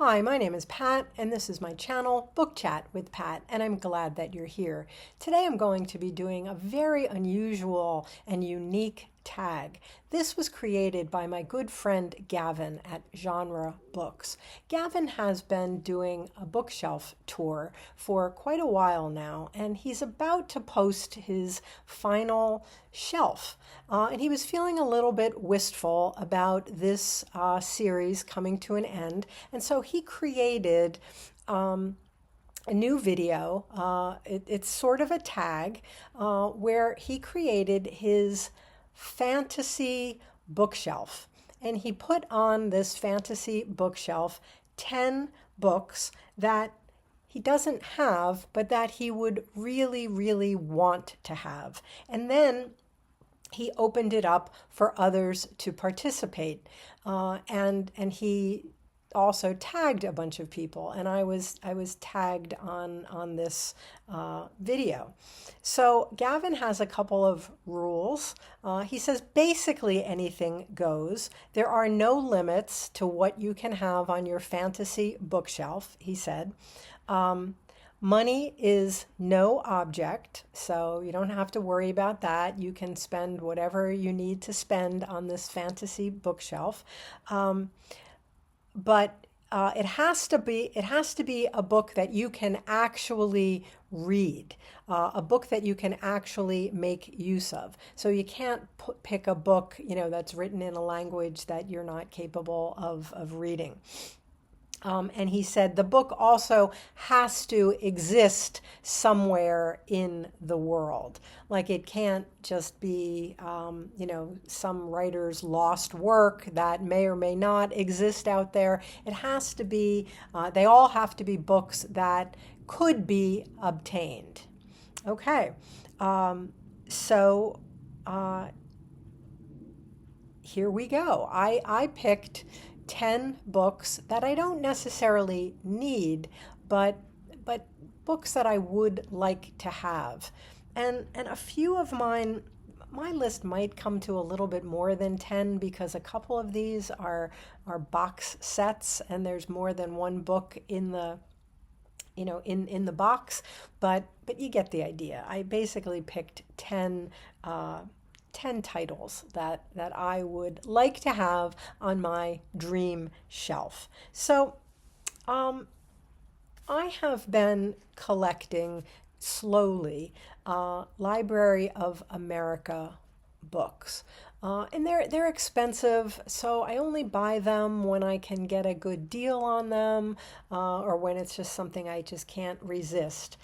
Hi, my name is Pat, and this is my channel, Book Chat with Pat, and I'm glad that you're here. Today I'm going to be doing a very unusual and unique tag. This was created by my good friend Gavin at Genre Books. Gavin has been doing a bookshelf tour for quite a while now, and he's about to post his final shelf. And he was feeling a little bit wistful about this series coming to an end, and so he created a new video. It's sort of a tag where he created his fantasy bookshelf. And he put on this fantasy bookshelf 10 books that he doesn't have, but that he would really, really want to have. And then he opened it up for others to participate. And he also tagged a bunch of people, and I was tagged on this video. So Gavin has a couple of rules. He says basically anything goes. There are no limits to what you can have on your fantasy bookshelf, he said. Money is no object, so you don't have to worry about that. You can spend whatever you need to spend on this fantasy bookshelf. But it has to be a book that you can actually read, a book that you can actually make use of. So you can't pick a book, that's written in a language that you're not capable of reading. And he said the book also has to exist somewhere in the world. Like it can't just be, some writer's lost work that may or may not exist out there. It has to be, they all have to be books that could be obtained. Okay, so here we go. I picked 10 books that I don't necessarily need, but books that I would like to have. And a few of my list might come to a little bit more than 10 because a couple of these are box sets and there's more than one book in the in the box, but you get the idea. I basically picked 10 titles that I would like to have on my dream shelf. So I have been collecting slowly Library of America books. And they're expensive, so I only buy them when I can get a good deal on them, or when it's just something I just can't resist.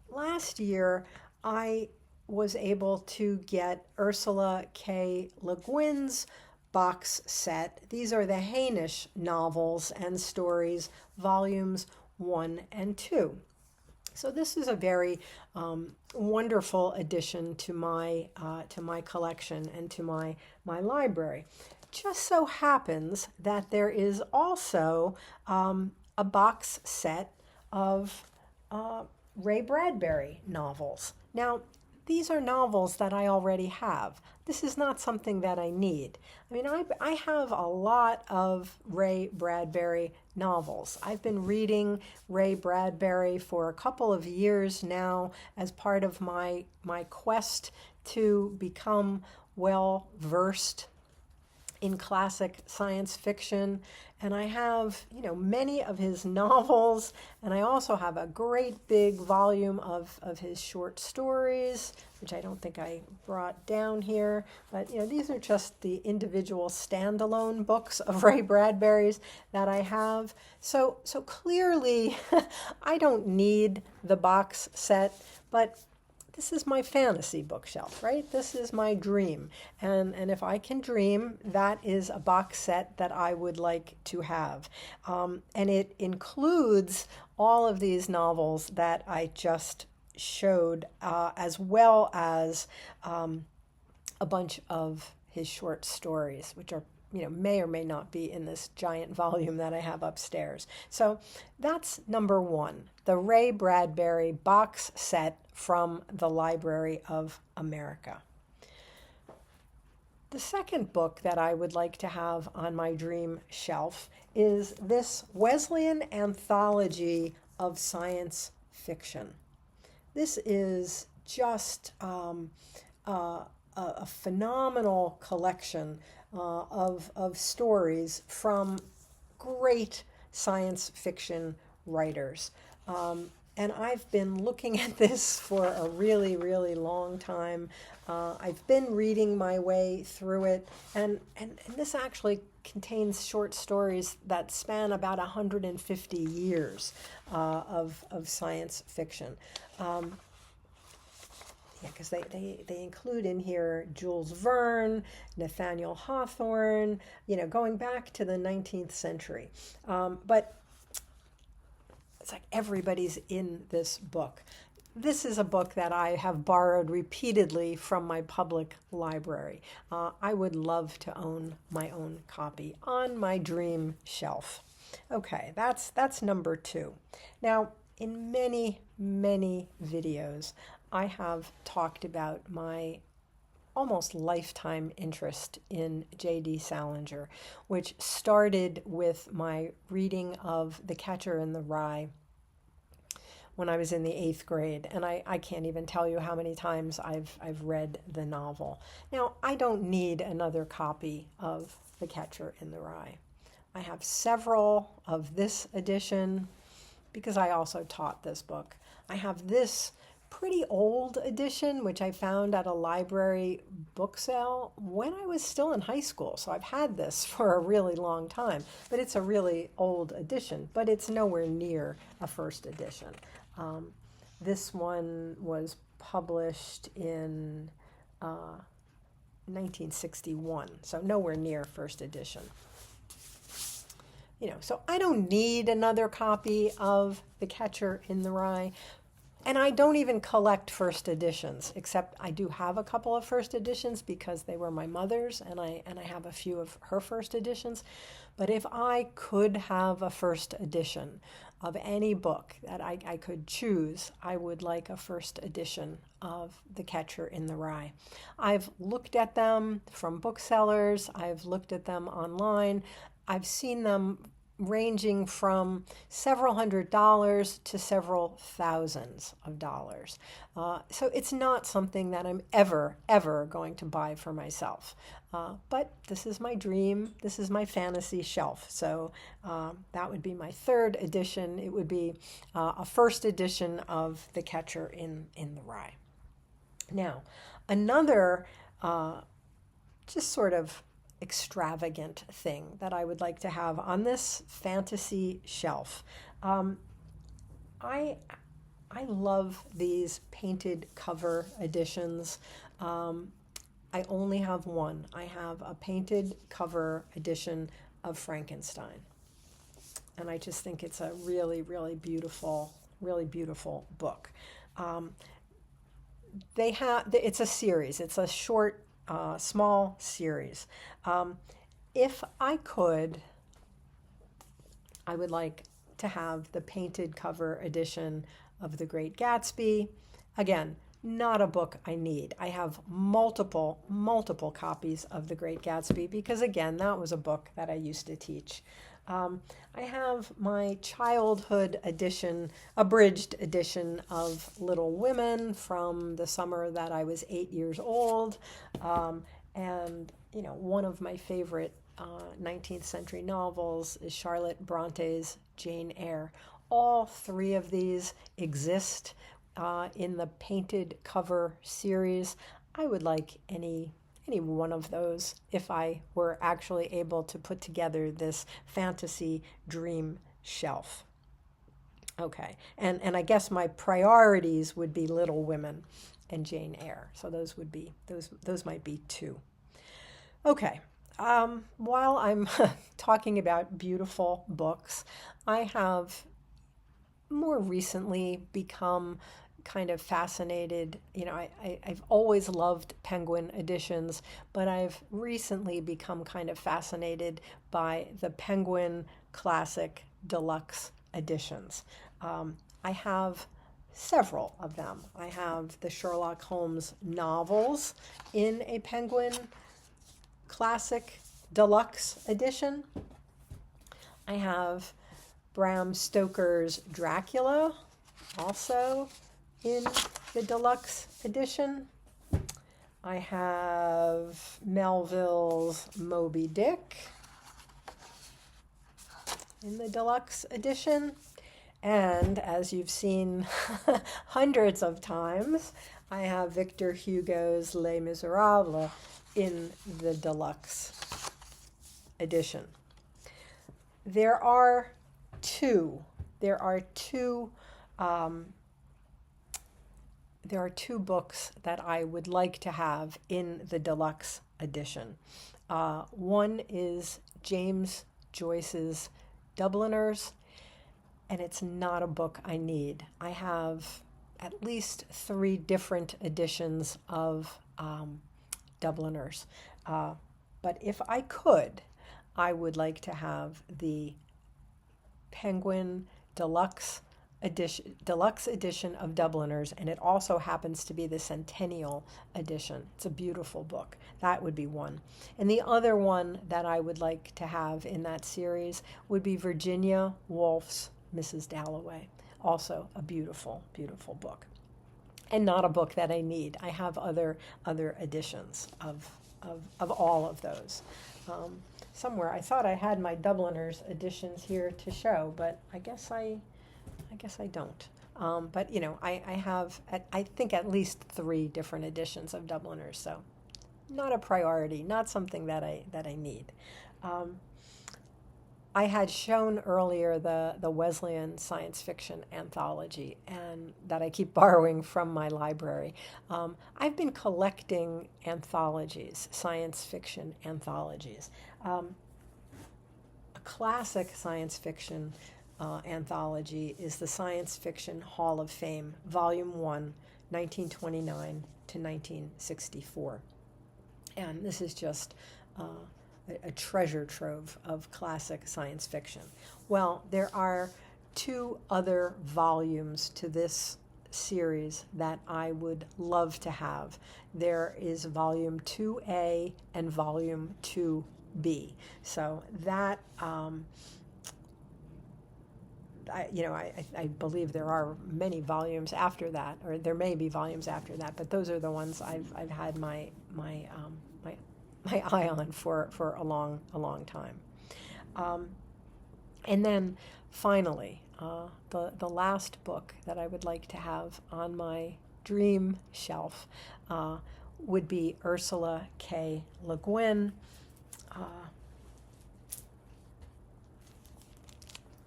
Last year, I was able to get Ursula K. Le Guin's box set. These are the Hainish novels and stories, volumes 1 and 2. So this is a very wonderful addition to my collection and to my library. Just so happens that there is also a box set of Ray Bradbury novels. Now, these are novels that I already have. This is not something that I need. I mean, I have a lot of Ray Bradbury novels. I've been reading Ray Bradbury for a couple of years now as part of my quest to become well versed in classic science fiction, and I have, many of his novels, and I also have a great big volume of his short stories, which I don't think I brought down here, but these are just the individual standalone books of Ray Bradbury's that I have. So clearly I don't need the box set, but this is my fantasy bookshelf, right? This is my dream. And if I can dream, that is a box set that I would like to have. And it includes all of these novels that I just showed, as well as a bunch of his short stories, which are may or may not be in this giant volume that I have upstairs. So that's number one, the Ray Bradbury box set from the Library of America. The second book that I would like to have on my dream shelf is this Wesleyan anthology of science fiction. This is just a phenomenal collection of stories from great science fiction writers. And I've been looking at this for a really, really long time. I've been reading my way through it, and this actually contains short stories that span about 150 years of science fiction. Yeah, because they include in here Jules Verne, Nathaniel Hawthorne, going back to the 19th century. But it's like everybody's in this book. This is a book that I have borrowed repeatedly from my public library. I would love to own my own copy on my dream shelf. Okay, that's number 2. Now, in many, many videos, I have talked about my almost lifetime interest in J.D. Salinger, which started with my reading of The Catcher in the Rye when I was in the 8th grade, and I can't even tell you how many times I've read the novel. Now, I don't need another copy of The Catcher in the Rye. I have several of this edition because I also taught this book. I have this pretty old edition, which I found at a library book sale when I was still in high school. So I've had this for a really long time, but it's a really old edition, but it's nowhere near a first edition. This one was published in 1961, so nowhere near first edition. So I don't need another copy of The Catcher in the Rye. And I don't even collect first editions, except I do have a couple of first editions because they were my mother's, and I have a few of her first editions. But if I could have a first edition of any book that I could choose, I would like a first edition of The Catcher in the Rye. I've looked at them from booksellers. I've looked at them online. I've seen them ranging from several $100s to several thousands of dollars. So it's not something that I'm ever going to buy for myself. But this is my dream. This is my fantasy shelf. So that would be my 3rd edition. It would be a first edition of The Catcher in the Rye. Now, another just sort of extravagant thing that I would like to have on this fantasy shelf. I love these painted cover editions. I only have one. I have a painted cover edition of Frankenstein. And I just think it's a really, really beautiful book. It's a series. It's a short small series. If I could, I would like to have the painted cover edition of The Great Gatsby. Again, not a book I need. I have multiple copies of The Great Gatsby because, again, that was a book that I used to teach. I have my childhood edition, abridged edition of Little Women from the summer that I was 8 years old. And, one of my favorite 19th century novels is Charlotte Bronte's Jane Eyre. All 3 of these exist in the painted cover series. I would like any one of those if I were actually able to put together this fantasy dream shelf. Okay, and I guess my priorities would be Little Women and Jane Eyre. So those might be 2. Okay, while I'm talking about beautiful books, I have more recently become kind of fascinated. I've always loved Penguin editions, but I've recently become kind of fascinated by the Penguin Classic Deluxe editions. I have several of them. I have the Sherlock Holmes novels in a Penguin Classic Deluxe edition. I have Bram Stoker's Dracula, also in the deluxe edition. I have Melville's Moby Dick in the deluxe edition. And as you've seen hundreds of times, I have Victor Hugo's Les Miserables in the deluxe edition. There are two books that I would like to have in the deluxe edition. One is James Joyce's Dubliners, and it's not a book I need. I have at least 3 different editions of Dubliners. But if I could, I would like to have the Penguin deluxe edition of Dubliners, and it also happens to be the Centennial edition. It's a beautiful book. That would be one. And the other one that I would like to have in that series would be Virginia Woolf's Mrs. Dalloway. Also a beautiful, beautiful book. And not a book that I need. I have other editions of all of those. Somewhere I thought I had my Dubliners editions here to show, but I guess I don't. But I have I think at least 3 different editions of Dubliners, so not a priority, not something that I need. I had shown earlier the Wesleyan science fiction anthology, and that I keep borrowing from my library. I've been collecting anthologies, science fiction anthologies. A classic science fiction anthology is the Science Fiction Hall of Fame, Volume 1, 1929 to 1964. And this is just a treasure trove of classic science fiction. Well, there are 2 other volumes to this series that I would love to have. There is Volume 2A and Volume 2B. So that I believe there are many volumes after that, or there may be volumes after that, but those are the ones I've had my eye on for a long time. And then finally, the last book that I would like to have on my dream shelf would be Ursula K. Le Guin.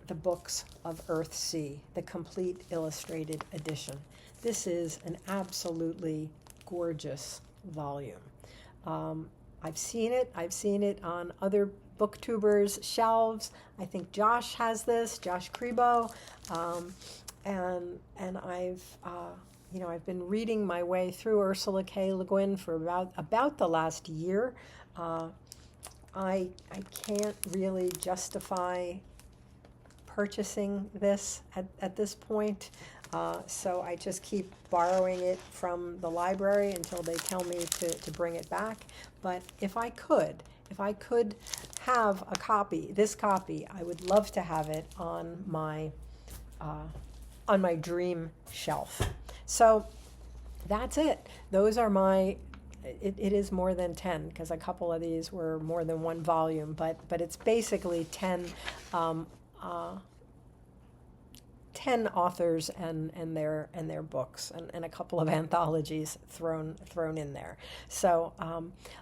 The Books of Earthsea, the complete illustrated edition. This is an absolutely gorgeous volume. I've seen it on other booktubers' shelves. I think Josh has this, Josh Crebo, and I've been reading my way through Ursula K. Le Guin for about the last year. I can't really justify purchasing this at this point, so I just keep borrowing it from the library until they tell me to bring it back. But if I could have this copy, I would love to have it on my dream shelf. So that's it. Those are my. It is more than 10, because a couple of these were more than one volume, but it's basically 10 authors and their books, and a couple of anthologies thrown in there. So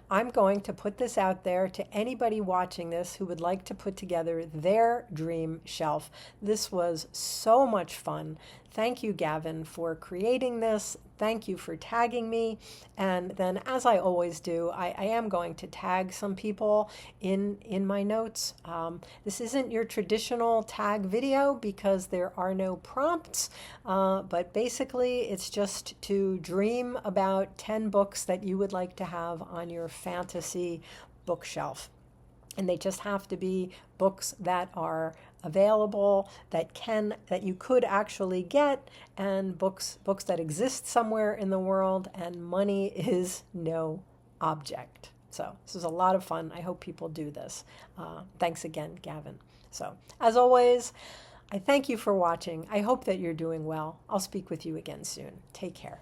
I'm going to put this out there to anybody watching this who would like to put together their dream shelf. This was so much fun. Thank you, Gavin, for creating this. Thank you for tagging me. And then, as I always do, I am going to tag some people in my notes. This isn't your traditional tag video because there are no prompts, but basically it's just to dream about 10 books that you would like to have on your fantasy bookshelf. And they just have to be books that are available, that you could actually get, and books that exist somewhere in the world, and money is no object. So this is a lot of fun. I hope people do this. Thanks again, Gavin. So, as always, I thank you for watching. I hope that you're doing well. I'll speak with you again soon. Take care.